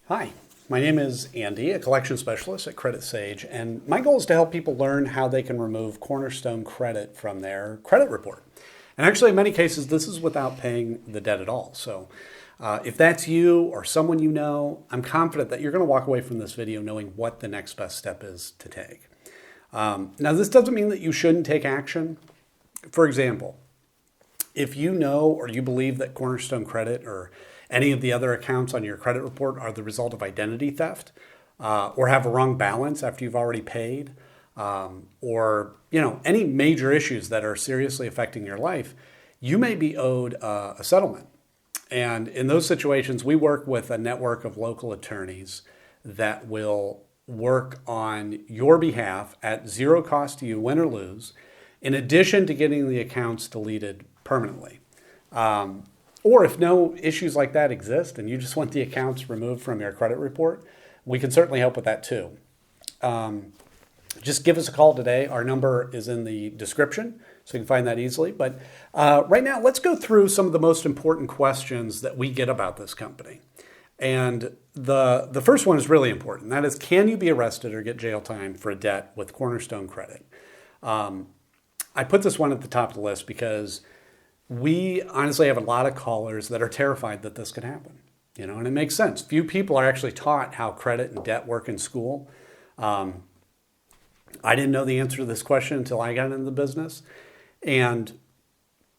Hi, my name is Andy, a collection specialist at Credit Sage, and my goal is to help people learn how they can remove Cornerstone credit from their credit report. And actually, in many cases, this is without paying the debt at all. So if that's you or someone you know, I'm confident that you're going to walk away from this video knowing what the next best step is to take. Now, this doesn't mean that you shouldn't take action. For example, if you know or you believe that Cornerstone Credit or any of the other accounts on your credit report are the result of identity theft, or have a wrong balance after you've already paid, or any major issues that are seriously affecting your life, you may be owed a settlement. And in those situations, we work with a network of local attorneys that will work on your behalf at zero cost to you, win or lose, in addition to getting the accounts deleted permanently. Or if no issues like that exist and you just want the accounts removed from your credit report, we can certainly help with that too. Just give us a call today. Our number is in the description, so you can find that easily. But right now, let's go through some of the most important questions that we get about this company. And the first one is really important. That is, can you be arrested or get jail time for a debt with Cornerstone Credit? I put this one at the top of the list because we honestly have a lot of callers that are terrified that this could happen, and it makes sense. Few people are actually taught how credit and debt work in school. I didn't know the answer to this question until I got into the business. And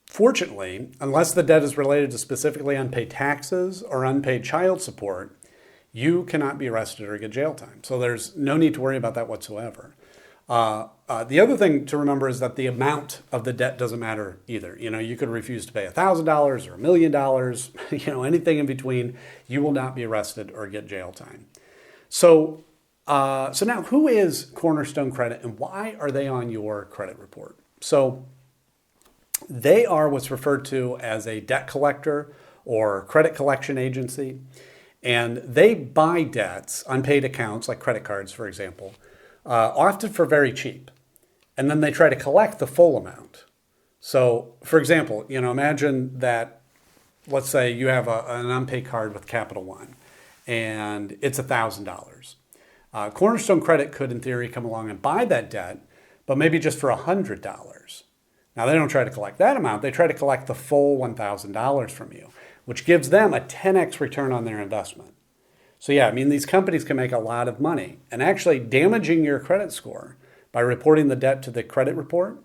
fortunately, unless the debt is related to specifically unpaid taxes or unpaid child support, you cannot be arrested or get jail time. So there's no need to worry about that whatsoever. The other thing to remember is that the amount of the debt doesn't matter either. You could refuse to pay $1,000 or $1 million, anything in between. You will not be arrested or get jail time. So now, who is Cornerstone Credit and why are they on your credit report? So they are what's referred to as a debt collector or credit collection agency, and they buy debts, unpaid accounts like credit cards, for example, often for very cheap. And then they try to collect the full amount. So, for example, imagine that, let's say you have an unpaid card with Capital One, and it's $1,000. Cornerstone Credit could, in theory, come along and buy that debt, but maybe just for $100. Now, they don't try to collect that amount. They try to collect the full $1,000 from you, which gives them a 10x return on their investment. So yeah, these companies can make a lot of money. And actually damaging your credit score by reporting the debt to the credit report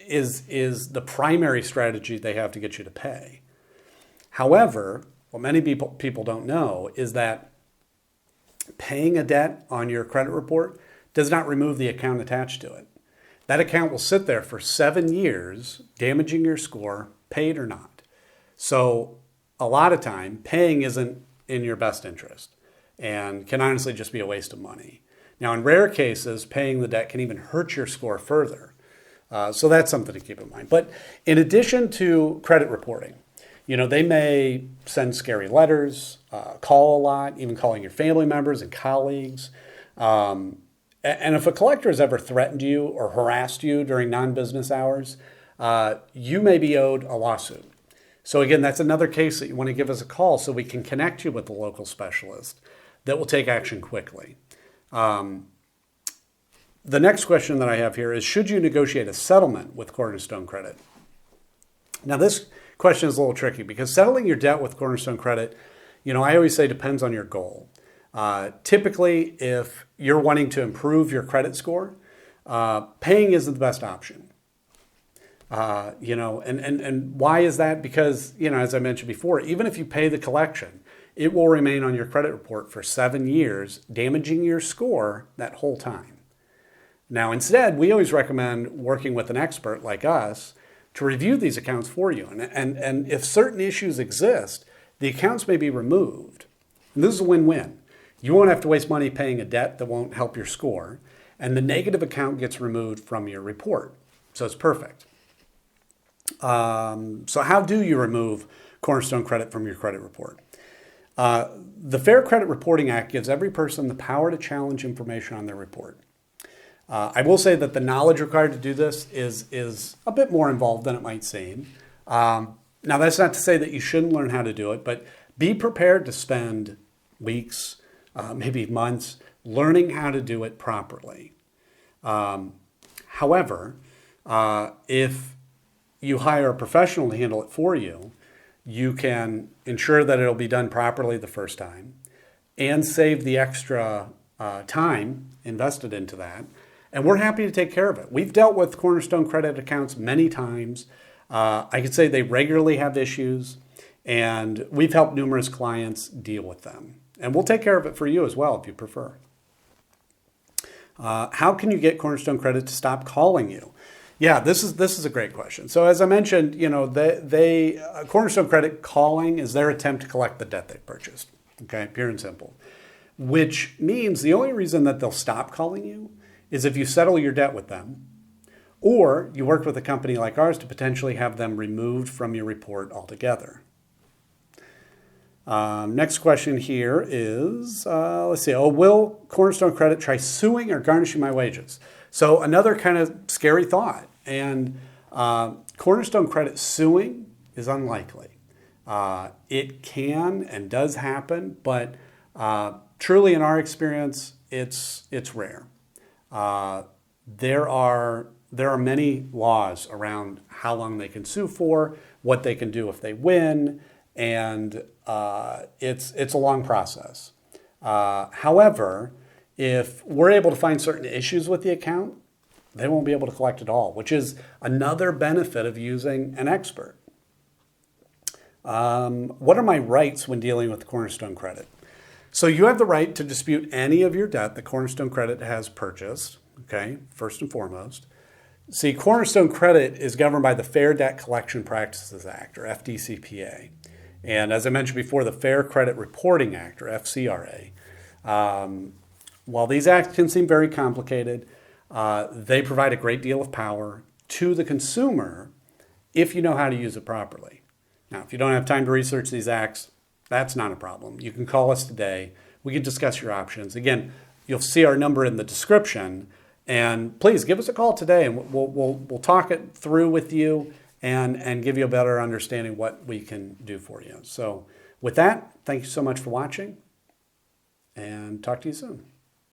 is the primary strategy they have to get you to pay. However, what many people don't know is that paying a debt on your credit report does not remove the account attached to it. That account will sit there for 7 years, damaging your score, paid or not. So a lot of time, paying isn't in your best interest and can honestly just be a waste of money. Now, in rare cases, paying the debt can even hurt your score further. So that's something to keep in mind. But in addition to credit reporting, they may send scary letters, call a lot, even calling your family members and colleagues. And if a collector has ever threatened you or harassed you during non-business hours, you may be owed a lawsuit. So again, that's another case that you want to give us a call so we can connect you with a local specialist that will take action quickly. The next question that I have here is, should you negotiate a settlement with Cornerstone Credit? Now, this question is a little tricky because settling your debt with Cornerstone Credit, I always say depends on your goal. Typically, if you're wanting to improve your credit score, paying isn't the best option. And why is that? Because, as I mentioned before, even if you pay the collection, it will remain on your credit report for 7 years, damaging your score that whole time. Now, instead, we always recommend working with an expert like us to review these accounts for you. And if certain issues exist, the accounts may be removed. And this is a win-win. You won't have to waste money paying a debt that won't help your score, and the negative account gets removed from your report. So it's perfect. So how do you remove Cornerstone Credit from your credit report? The Fair Credit Reporting Act gives every person the power to challenge information on their report. I will say that the knowledge required to do this is a bit more involved than it might seem. Now, that's not to say that you shouldn't learn how to do it, but be prepared to spend weeks, maybe months, learning how to do it properly. However, if you hire a professional to handle it for you, you can ensure that it'll be done properly the first time and save the extra time invested into that. And we're happy to take care of it. We've dealt with Cornerstone credit accounts many times. I could say they regularly have issues, and we've helped numerous clients deal with them. And we'll take care of it for you as well if you prefer. How can you get Cornerstone Credit to stop calling you? Yeah, this is a great question. So as I mentioned, Cornerstone Credit calling is their attempt to collect the debt they purchased. Okay, pure and simple. Which means the only reason that they'll stop calling you is if you settle your debt with them, or you work with a company like ours to potentially have them removed from your report altogether. Next question here is, let's see. Will Cornerstone Credit try suing or garnishing my wages? So another kind of scary thought. And Cornerstone Credit suing is unlikely. It can and does happen, but truly in our experience, it's rare. There are many laws around how long they can sue for, what they can do if they win, and it's a long process. However, if we're able to find certain issues with the account, they won't be able to collect at all, which is another benefit of using an expert. What are my rights when dealing with Cornerstone Credit? So you have the right to dispute any of your debt that Cornerstone Credit has purchased, okay, first and foremost. See, Cornerstone Credit is governed by the Fair Debt Collection Practices Act, or FDCPA. And as I mentioned before, the Fair Credit Reporting Act, or FCRA. While these acts can seem very complicated, they provide a great deal of power to the consumer if you know how to use it properly. Now, if you don't have time to research these acts, that's not a problem. You can call us today. We can discuss your options. Again, you'll see our number in the description. And please give us a call today, and we'll talk it through with you and give you a better understanding what we can do for you. So with that, thank you so much for watching, and talk to you soon.